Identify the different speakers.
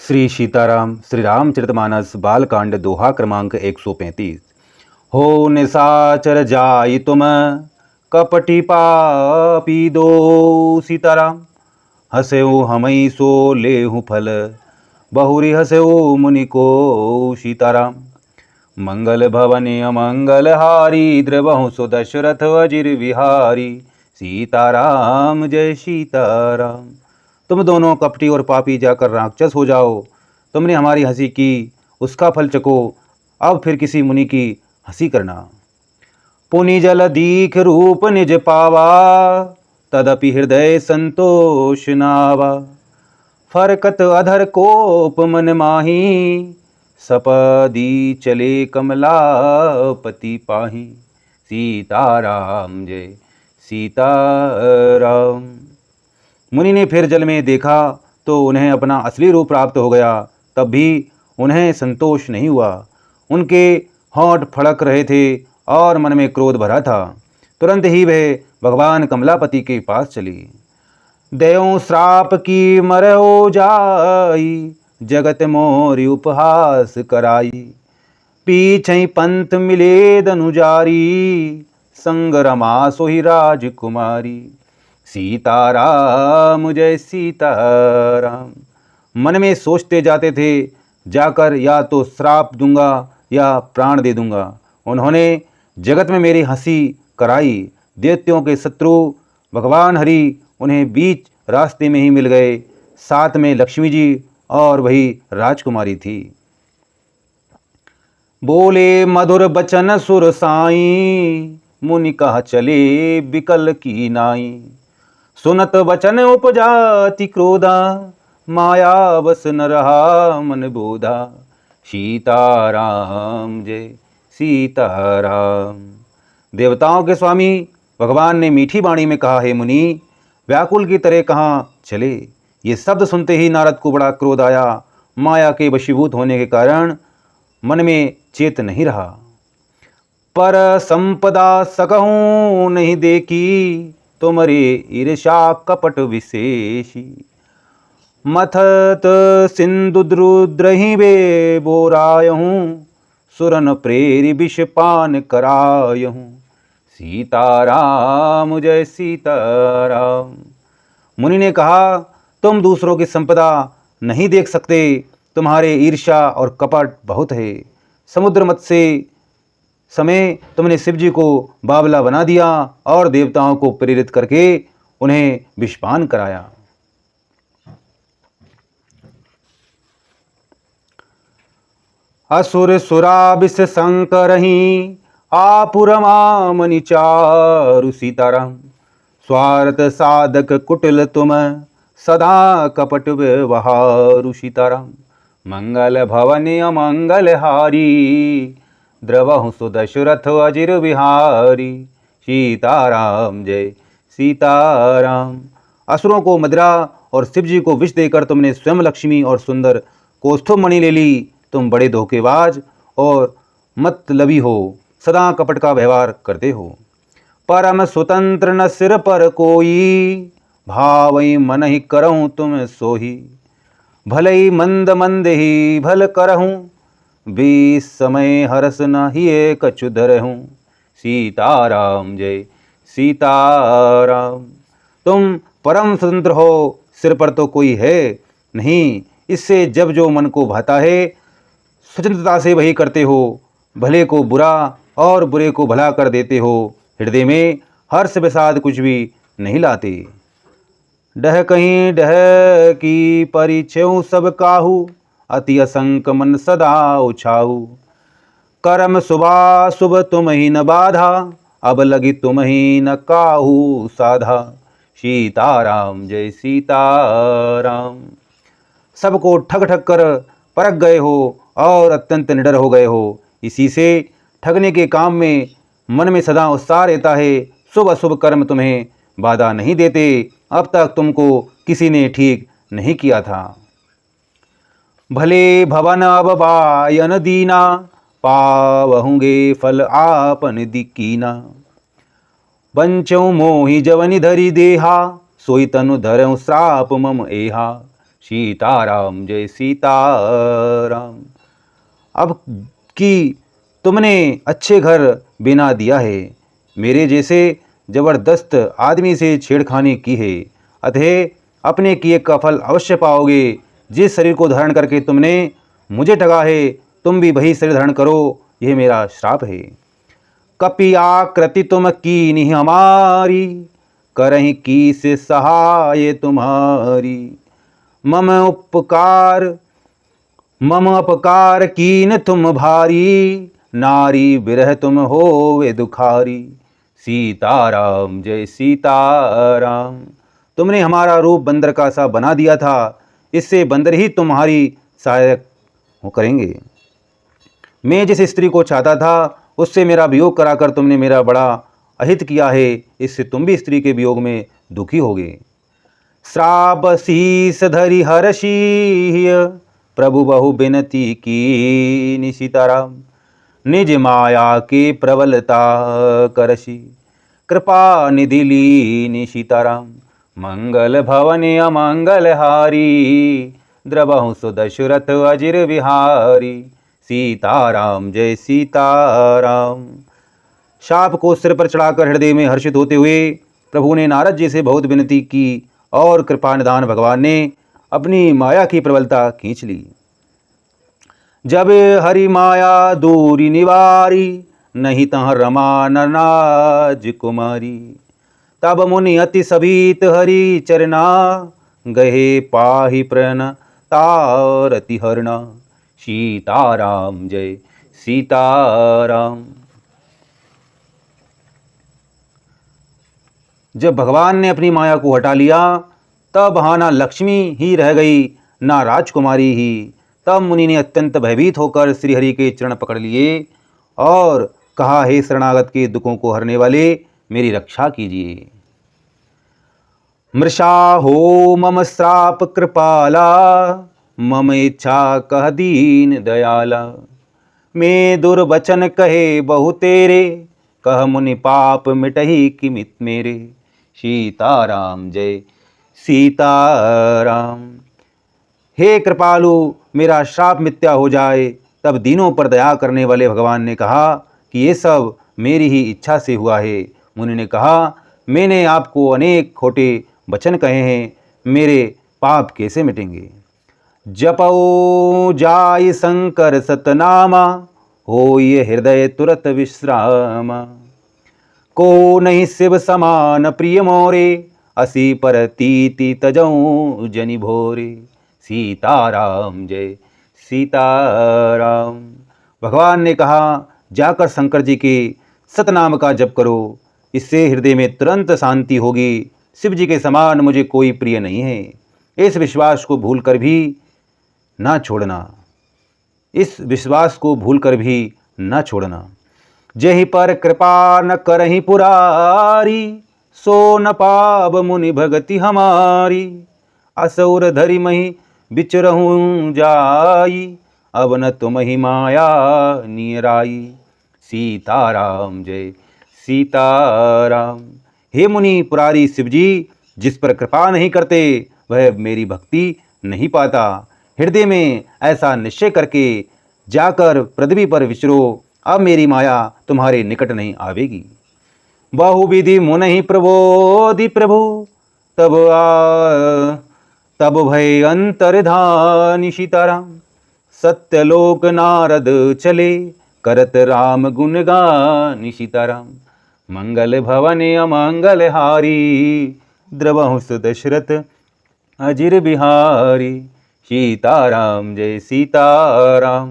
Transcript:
Speaker 1: श्री सीताराम श्री रामचरितमानस बालकांड दोहा क्रमांक 135। हो निशाचर जाई तुम कपटी पापी दो सीताराम। हसेऊ हमई सो लेहु फल बहुरी हसेऊ मुनि को सीताराम। मंगल भवने अमंगल हारी द्रवहु सो दशरथ अजिर विहारी। सीताराम जय सीताराम। तुम दोनों कपटी और पापी जाकर राक्षस हो जाओ। तुमने हमारी हंसी की, उसका फल चको। अब फिर किसी मुनि की हंसी करना। पुनि जल दीख रूप निज पावा तदपि हृदय संतोष नावा। फरकत अधर कोप मन माही सपदी चले कमलापति पाही। सीताराम जय सीताराम। मुनि ने फिर जल में देखा तो उन्हें अपना असली रूप प्राप्त हो गया, तब भी उन्हें संतोष नहीं हुआ। उनके होंठ फड़क रहे थे और मन में क्रोध भरा था। तुरंत ही वह भगवान कमलापति के पास चली। देव श्राप की मरओ जाई जगत मोरि उपहास कराई। पीछे पंथ मिले दनुजारी संग रमा सोहि राजकुमारी। सीताराम जय सीताराम। मन में सोचते जाते थे, जाकर या तो श्राप दूंगा या प्राण दे दूंगा। उन्होंने जगत में मेरी हंसी कराई। दैत्यों के शत्रु भगवान हरि उन्हें बीच रास्ते में ही मिल गए। साथ में लक्ष्मी जी और वही राजकुमारी थी। बोले मधुर बचन सुर साई मुनि कहा चले बिकल की नाई। सुनत वचन उपजाति क्रोधा माया बस न रहा मन बोधा। सीताराम जय सीताराम। देवताओं के स्वामी भगवान ने मीठी वाणी में कहा, हे मुनि, व्याकुल की तरह कहाँ चले। ये शब्द सुनते ही नारद को बड़ा क्रोध आया। माया के वशीभूत होने के कारण मन में चेत नहीं रहा। पर संपदा सकहूँ नहीं देखी तुमरे ईर्षा कपट विशेषी। मथत सिंधु द्रुद्रहि वे बोरायहूँ सुरन प्रेरि विष पान करायहूँ। सीताराम जय सीताराम। मुनि ने कहा, तुम दूसरों की संपदा नहीं देख सकते। तुम्हारे ईर्ष्या और कपट बहुत है। समुद्र मत्स्य समय तुमने शिव जी को बावला बना दिया और देवताओं को प्रेरित करके उन्हें विषपान कराया। असुर सुरा विष संकरहि आपुरमा मनि चारु। सीताराम। स्वार्थ साधक कुटिल तुम सदा कपट व्यवहारु। सीताराम। मंगल भवन अमंगल हारी द्रवहु सो दशरथ अजिर विहारी। सीताराम जय सीताराम। असुरों को मदिरा और शिव जी को विष देकर तुमने स्वयं लक्ष्मी और सुंदर कौस्तुभ मणि ले ली। तुम बड़े धोखेबाज और मतलबी हो, सदा कपट का व्यवहार करते हो। परम स्वतंत्र न सिर पर कोई भावई मन ही करहूँ तुम सोही। भले ही मंद मंद ही भल करहूँ बीस समय हरस न ही कछु धरहूँ। सीताराम जय सीताराम। तुम परम स्वतंत्र हो, सिर पर तो कोई है नहीं। इससे जब जो मन को भाता है स्वतंत्रता से वही करते हो। भले को बुरा और बुरे को भला कर देते हो। हृदय में हर्ष विषाद कुछ भी नहीं लाते। डह कहीं डह की परिचय सब काहू अति असंक मन सदा उछाऊ। कर्म शुभा शुभ तुम ही न बाधा अब लगी तुम ही न काहू साधा। सीताराम जय सीताराम। सबको ठग ठग कर परख गए हो और अत्यंत निडर हो गए हो। इसी से ठगने के काम में मन में सदा उत्साह रहता है। शुभ अशुभ कर्म तुम्हें बाधा नहीं देते। अब तक तुमको किसी ने ठीक नहीं किया था। भले भवन अब बायन दीना पावहुंगे फल आपन दिकीना। बंचौ मोहि जवनि धरि देहा सोई तनु धरऊँ श्राप मम एहा। सीताराम जय सीताराम। अब कि तुमने अच्छे घर बना दिया है, मेरे जैसे जबरदस्त आदमी से छेड़खानी की है, अतः अपने किए का फल अवश्य पाओगे। जिस शरीर को धारण करके तुमने मुझे ठगा है, तुम भी वही शरीर धारण करो, यह मेरा श्राप है। कपि आकृति तुम कीन्ही हमारी, करहि कीस सहाय तुम्हारी। मम उपकार कीन तुम भारी, नारी बिरह तुम होवे दुखारी। सीताराम जय सीताराम। तुमने हमारा रूप बंदर का सा बना दिया था, इससे बंदर ही तुम्हारी सहायक करेंगे। मैं जिस स्त्री को चाहता था उससे मेरा वियोग कराकर तुमने मेरा बड़ा अहित किया है, इससे तुम भी स्त्री के वियोग में दुखी होगे। श्राप शीस धरि हर्षीय, प्रभु बहु बिनती की सीताराम। निज माया के प्रबलता करसी, कृपा निधि लीनी सीताराम। मंगल भवन अमंगल हारी, द्रवहु सुदशरथ अजिर विहारी। सीताराम जय सीताराम। शाप को सिर पर चढ़ाकर हृदय में हर्षित होते हुए प्रभु ने नारद जी से बहुत विनती की और कृपा निधान भगवान ने अपनी माया की प्रबलता खींच ली। जब हरि माया दूरी निवारी, नहीं तह रमा नरनाज कुमारी। तब मुनि अति सभीत हरि चरना, गहे पाहि प्रण तारति हरना। सीताराम जय सीताराम। जब भगवान ने अपनी माया को हटा लिया, तब वहाँ ना लक्ष्मी ही रह गई, ना राजकुमारी ही। तब मुनि ने अत्यंत भयभीत होकर श्री हरि के चरण पकड़ लिए और कहा, हे शरणागत के दुखों को हरने वाले, मेरी रक्षा कीजिए। मृषा हो मम श्राप कृपाला, मम इच्छा कह दीन दयाला। मैं दुर्वचन कहे बहु तेरे, कह मुनि पाप मिटहि किमित मेरे। सीताराम जय सीताराम। हे कृपालु, मेरा श्राप मिथ्या हो जाए। तब दीनों पर दया करने वाले भगवान ने कहा कि ये सब मेरी ही इच्छा से हुआ है। मुनि ने कहा, मैंने आपको अनेक खोटे वचन कहे हैं, मेरे पाप कैसे मिटेंगे। जपो जाय शंकर सतनामा, हो ये हृदय तुरत विश्रामा। को नहीं शिव समान प्रिय मोरे, असी पर तीति तजऊं जनि भोरे। सीताराम जय सीताराम। भगवान ने कहा, जाकर शंकर जी के सतनाम का जप करो, इससे हृदय में तुरंत शांति होगी। शिव जी के समान मुझे कोई प्रिय नहीं है। इस विश्वास को भूलकर भी ना छोड़ना, इस विश्वास को भूलकर भी न छोड़ना। जहि पर कृपा न करहि पुरारी, सो न पाव मुनि भगति हमारी। असुर धरि मही बिचरहूँ जाई, अब न तुमहि माया नियराई। सीताराम जय सीताराम। हे मुनि पुरारी शिवजी, जिस पर कृपा नहीं करते वह मेरी भक्ति नहीं पाता। हृदय में ऐसा निश्चय करके जाकर पृथ्वी पर विचरो, अब मेरी माया तुम्हारे निकट नहीं आवेगी। बहुविधि मुनि प्रबोधि प्रभु, तब भय अंतर्धानि सीताराम। सत्यलोक नारद चले, करत राम गुणगान सीताराम। मंगल भवन अमंगल हारी, द्रवहु सुदशरथ अजिर बिहारी। सीताराम जय सीताराम।